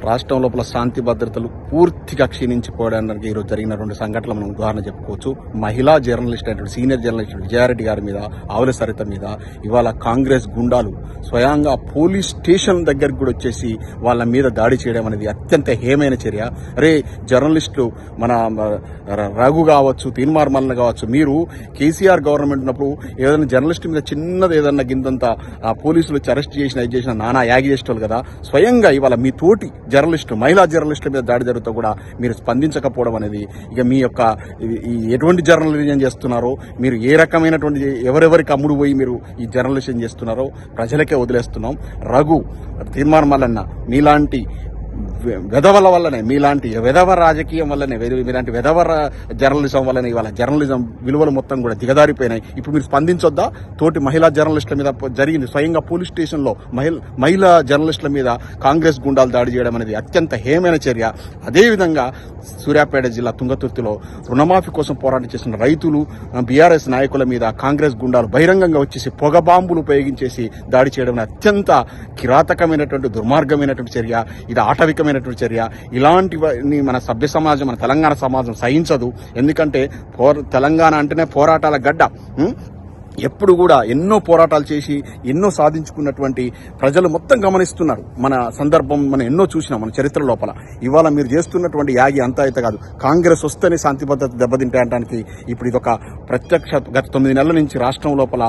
రాష్ట్రం లోపల శాంతి భద్రతలు పూర్తిగా క్షీణించిపోవడానికి ఈరోజు జరిగిన 2 సంఘటనలు మనం ఉదాహరణ చెప్పుకోవచ్చు. మహిళా జర్నలిస్ట్ అయినటువంటి సీనియర్ జర్నలిస్ట్ విజయారెడ్డి గారి మీద, ఆవుల సరిత మీద ఇవాళ కాంగ్రెస్ గుండాలు స్వయంగా పోలీస్ స్టేషన్ దగ్గరికి కూడా వచ్చేసి వాళ్ళ మీద దాడి చేయడం అనేది అత్యంత హేమైన చర్య. అరే జర్నలిస్టులు మన రఘు కావచ్చు, తీన్మార్ మల్లన కావచ్చు, మీరు కేసీఆర్ గవర్నమెంట్ ఉన్నప్పుడు ఏదైనా జర్నలిస్ట్ మీద చిన్నది ఏదన్నా గింతంతా పోలీసులు వచ్చి అరెస్ట్ చేసిన ఇది చేసిన నానా యాగి చేసేవాళ్ళు కదా. స్వయంగా ఇవాళ మీ తోటి జర్నలిస్టులు, మహిళా జర్నలిస్టుల మీద దాడి జరుగుతూ కూడా మీరు స్పందించకపోవడం అనేది ఇక మీ యొక్క ఎటువంటి జర్నలిజం చేస్తున్నారో, మీరు ఏ రకమైనటువంటి ఎవరెవరికి అమ్ముడు పోయి మీరు ఈ జర్నలిజం చేస్తున్నారో ప్రజలకే వదిలేస్తున్నాం. రఘు, తీన్మార్ మల్లన్న మీలాంటి వెధవల వల్లనే, మీలాంటి వెధవ రాజకీయం వల్లనే, మీలాంటి వెధవ జర్నలిజం వల్లనే ఇవాళ జర్నలిజం విలువలు మొత్తం కూడా దిగదారిపోయినాయి. ఇప్పుడు మీరు స్పందించొద్దా? తోటి మహిళా జర్నలిస్టుల మీద జరిగింది స్వయంగా పోలీస్ స్టేషన్లో మహిళా జర్నలిస్టుల మీద కాంగ్రెస్ గుండాలు దాడి చేయడం అనేది అత్యంత హేమైన చర్య. అదేవిధంగా సూర్యాపేట జిల్లా తుంగతుర్తిలో రుణమాఫీ కోసం పోరాటం చేసిన రైతులు, బీఆర్ఎస్ నాయకుల మీద కాంగ్రెస్ గుండాలు బహిరంగంగా వచ్చేసి పొగ బాంబులు ఉపయోగించేసి దాడి చేయడం కిరాతకమైనటువంటి దుర్మార్గమైనటువంటి చర్య. ఇది ఆటవికమైనటువంటి చర్య. ఇలాంటివన్నీ మన సభ్య సమాజం, మన తెలంగాణ సమాజం సహించదు. ఎందుకంటే తెలంగాణ అంటేనే పోరాటాల గడ్డ. ఎప్పుడు కూడా ఎన్నో పోరాటాలు చేసి ఎన్నో సాధించుకున్నటువంటి ప్రజలు మొత్తం గమనిస్తున్నారు. మన సందర్భం మనం ఎన్నో చూసినాం మన చరిత్ర లోపల. ఇవాళ మీరు చేస్తున్నటువంటి యాగి అంతా అయితే కాదు, కాంగ్రెస్ వస్తేనే శాంతి భద్రత దెబ్బతింటాయడానికి ఇప్పుడు ఇదొక ప్రత్యక్ష. గత 9 నెలల నుంచి రాష్ట్రం లోపల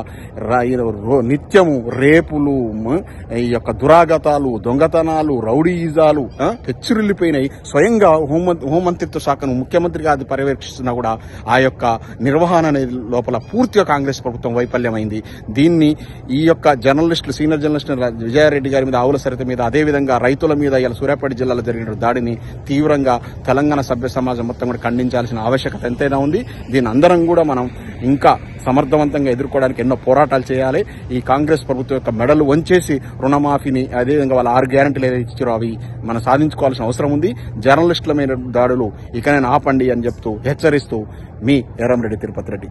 నిత్యము రేపులు, ఈ యొక్క దురాగతాలు, దొంగతనాలు, రౌడీయిజాలు పెచ్చురిల్లిపోయినాయి. స్వయంగా హోంమంత్రిత్వ శాఖను ముఖ్యమంత్రిగా అది పర్యవేక్షిస్తున్నా కూడా ఆ యొక్క నిర్వహణ అనేది లోపల పూర్తిగా కాంగ్రెస్ ప్రభుత్వం వైఫల్యమైంది. దీన్ని ఈ యొక్క జర్నలిస్టులు, సీనియర్ జర్నలిస్టు విజయారెడ్డి గారి మీద, ఆవుల సరిత మీద, అదేవిధంగా రైతుల మీద ఇలా సూర్యాపేట జిల్లాలో జరిగిన దాడిని తీవ్రంగా తెలంగాణ సభ్య సమాజం మొత్తం కూడా ఖండించాల్సిన ఆవశ్యకత ఎంతైనా ఉంది. దీని అందరం కూడా మనం ఇంకా సమర్థవంతంగా ఎదుర్కోవడానికి ఎన్నో పోరాటాలు చేయాలి. ఈ కాంగ్రెస్ ప్రభుత్వం యొక్క మెడలు వంచేసి రుణమాఫీని, అదేవిధంగా వాళ్ళ 6 గ్యారెంటీలు ఏదైతే ఇచ్చారో అవి మనం సాధించుకోవాల్సిన అవసరం ఉంది. జర్నలిస్టుల మీద దాడులు ఇకనైనా ఆపండి అని చెప్తూ హెచ్చరిస్తూ మీ ఎర్రంరెడ్డి తిరుపతి రెడ్డి.